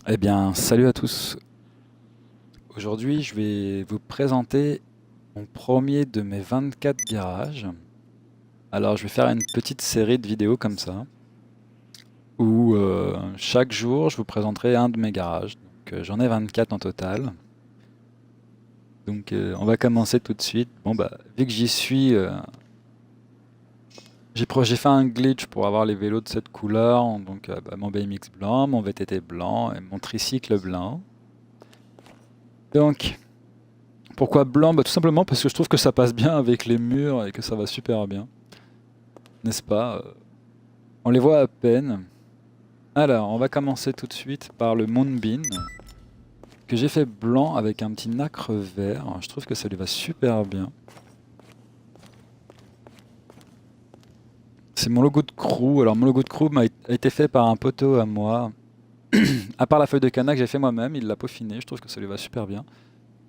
Eh bien, salut à tous. Aujourd'hui, je vais vous présenter mon premier de mes 24 garages. Alors, je vais faire une petite série de vidéos comme ça, où chaque jour, je vous présenterai un de mes garages. Donc, j'en ai 24 en total. Donc, on va commencer tout de suite. Bon, bah, vu que j'y suis, j'ai fait un glitch pour avoir les vélos de cette couleur. Donc, bah, mon BMX blanc, mon VTT blanc et mon tricycle blanc. Donc, pourquoi blanc? Bah, tout simplement parce que je trouve que ça passe bien avec les murs et que ça va super bien. N'est-ce pas? On les voit à peine. Alors, on va commencer tout de suite par le Moonbeam, que j'ai fait blanc avec un petit nacre vert. Je trouve que ça lui va super bien. C'est mon logo de crew. Alors, mon logo de crew a été fait par un poteau à moi. À part la feuille de canard que j'ai fait moi-même, il l'a peaufiné. Je trouve que ça lui va super bien.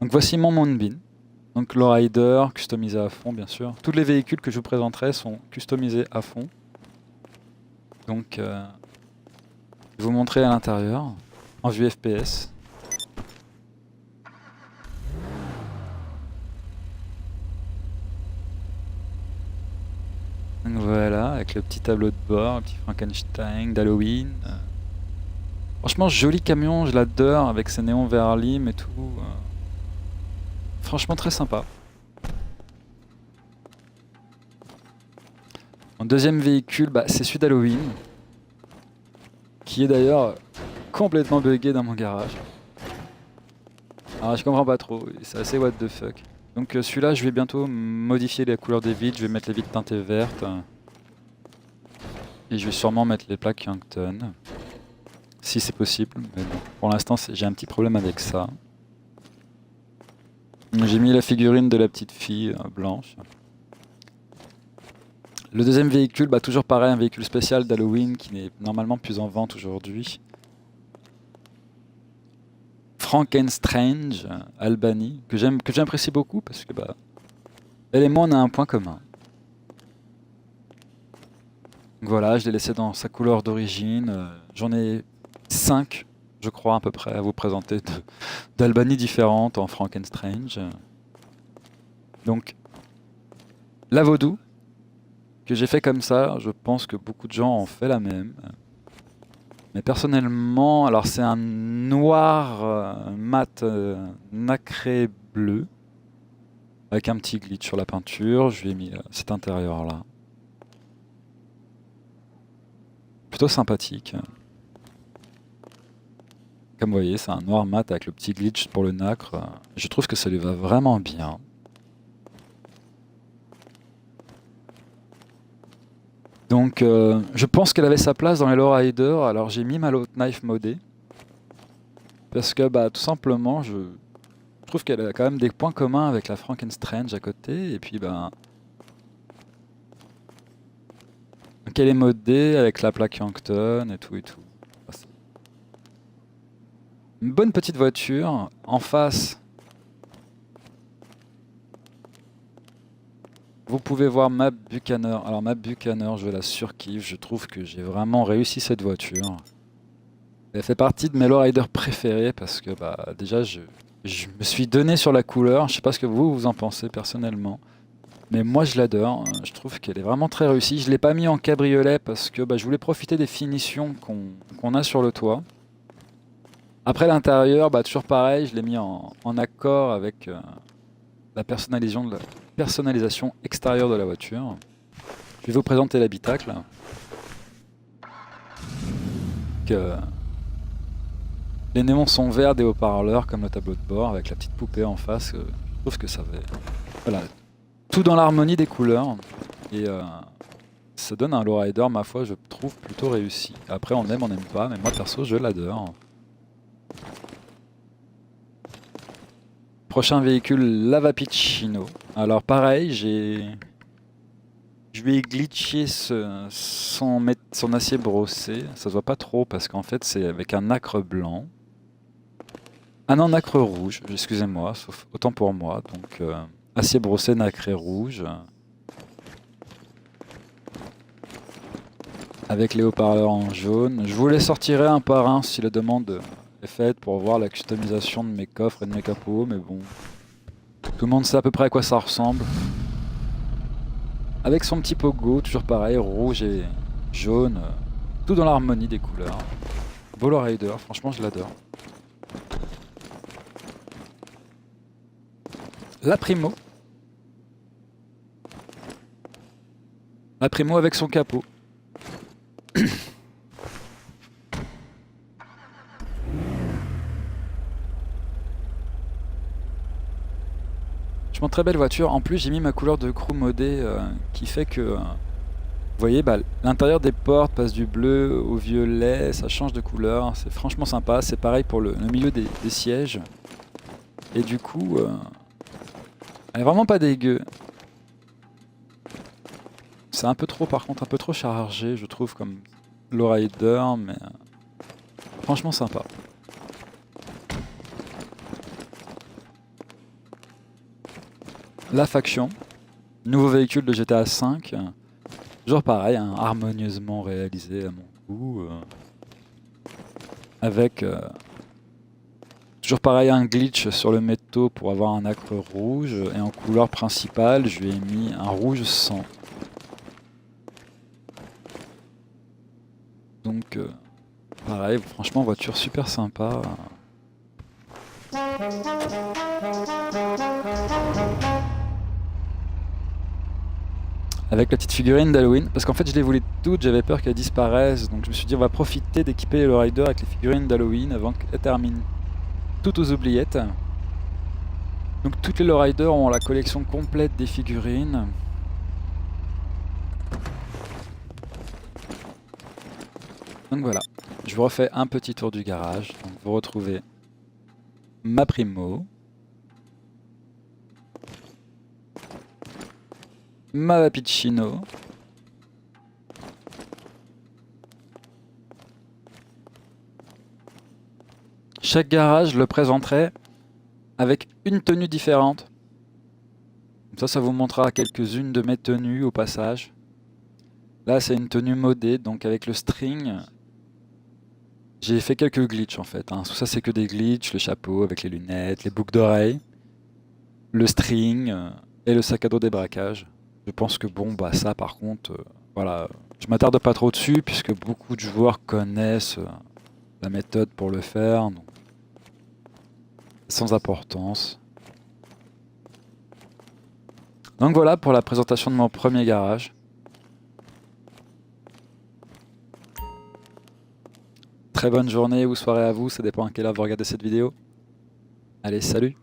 Donc, voici mon Moonbeam. Donc, lowrider, customisé à fond, bien sûr. Tous les véhicules que je vous présenterai sont customisés à fond. Donc, je vais vous montrer à l'intérieur, en vue FPS. Donc voilà, avec le petit tableau de bord, le petit Frankenstein d'Halloween. Franchement, joli camion, je l'adore, avec ses néons vert lime et tout. Franchement, très sympa. Mon deuxième véhicule, bah, c'est celui d'Halloween, qui est d'ailleurs complètement buggé dans mon garage. Alors, je comprends pas trop, c'est assez what the fuck. Donc celui-là, je vais bientôt modifier la couleur des vitres, je vais mettre les vitres teintées vertes. Et je vais sûrement mettre les plaques Yankton. Si c'est possible, mais bon, pour l'instant j'ai un petit problème avec ça. J'ai mis la figurine de la petite fille blanche. Le deuxième véhicule, bah, toujours pareil, un véhicule spécial d'Halloween qui n'est normalement plus en vente aujourd'hui. Frankenstrange, Albany, que j'apprécie beaucoup parce que bah, elle et moi on a un point commun. Donc voilà, je l'ai laissé dans sa couleur d'origine. J'en ai 5, je crois à peu près, à vous présenter d'Albany différentes en Frankenstrange. Donc la Vaudou, que j'ai fait comme ça, je pense que beaucoup de gens ont fait la même. Mais personnellement, alors c'est un noir mat nacré bleu, avec un petit glitch sur la peinture. Je lui ai mis cet intérieur là. Plutôt sympathique. Comme vous voyez, c'est un noir mat avec le petit glitch pour le nacre. Je trouve que ça lui va vraiment bien. Donc je pense qu'elle avait sa place dans les lowriders, alors j'ai mis ma low knife modée. Parce que bah tout simplement je trouve qu'elle a quand même des points communs avec la Frankenstrange à côté. Et puis bah qu'elle est modée avec la plaque Yankton et tout et tout. Une bonne petite voiture. En face, vous pouvez voir ma Buchanan. Alors ma Buchanan, je la surkiffe. Je trouve que j'ai vraiment réussi cette voiture. Elle fait partie de mes lowriders préférés parce que bah déjà je me suis donné sur la couleur. Je sais pas ce que vous en pensez personnellement. Mais moi je l'adore. Je trouve qu'elle est vraiment très réussie. Je l'ai pas mis en cabriolet parce que bah, je voulais profiter des finitions qu'on a sur le toit. Après l'intérieur, bah, toujours pareil, je l'ai mis en accord avec la personnalisation extérieure de la voiture. Je vais vous présenter l'habitacle. Les néons sont verts des haut-parleurs comme le tableau de bord avec la petite poupée en face. Je trouve que ça va. Voilà, tout dans l'harmonie des couleurs. Et ça donne un lowrider, ma foi, je trouve plutôt réussi. Après, on n'aime pas, mais moi perso, je l'adore. Prochain véhicule, Lavapiccino. Alors pareil, je vais glitcher son acier brossé. Ça se voit pas trop parce qu'en fait c'est avec un nacre blanc. Ah non, nacre rouge, excusez-moi, sauf autant pour moi. Donc acier brossé nacré rouge. Avec les haut-parleurs en jaune. Je vous les sortirai un par un si la demande est faite pour voir la customisation de mes coffres et de mes capots, mais bon. Tout le monde sait à peu près à quoi ça ressemble. Avec son petit pogo, toujours pareil, rouge et jaune, tout dans l'harmonie des couleurs. Volo Rider, franchement je l'adore. La Primo. La Primo avec son capot. Franchement très belle voiture. En plus j'ai mis ma couleur de crew modée qui fait que... vous voyez, bah, l'intérieur des portes passe du bleu au violet, ça change de couleur. C'est franchement sympa. C'est pareil pour le milieu des sièges. Et du coup... elle est vraiment pas dégueu. C'est un peu trop, par contre, un peu trop chargé, je trouve, comme Lowrider, mais franchement sympa. La faction, nouveau véhicule de GTA V, toujours pareil, hein, harmonieusement réalisé à mon goût, avec toujours pareil un glitch sur le métaux pour avoir un acre rouge, et en couleur principale, je lui ai mis un rouge sang. Donc, pareil, franchement, voiture super sympa. Avec la petite figurine d'Halloween, parce qu'en fait je les voulais toutes, j'avais peur qu'elles disparaissent, donc je me suis dit on va profiter d'équiper le Rider avec les figurines d'Halloween avant qu'elles terminent toutes aux oubliettes. Donc toutes les Lowrider ont la collection complète des figurines. Donc voilà, je vous refais un petit tour du garage. Donc vous retrouvez ma Primo, ma Vapiccino, chaque garage le présenterait avec une tenue différente. Comme ça vous montrera quelques-unes de mes tenues au passage. Là c'est une tenue modée, donc avec le string. J'ai fait quelques glitches en fait, hein. Tout ça c'est que des glitches, le chapeau avec les lunettes, les boucles d'oreilles, le string et le sac à dos débraquage. Je pense que bon bah ça par contre, voilà, je m'attarde pas trop dessus puisque beaucoup de joueurs connaissent la méthode pour le faire, donc sans importance. Donc voilà pour la présentation de mon premier garage. Très bonne journée ou soirée à vous, ça dépend à quelle heure vous regardez cette vidéo. Allez, salut!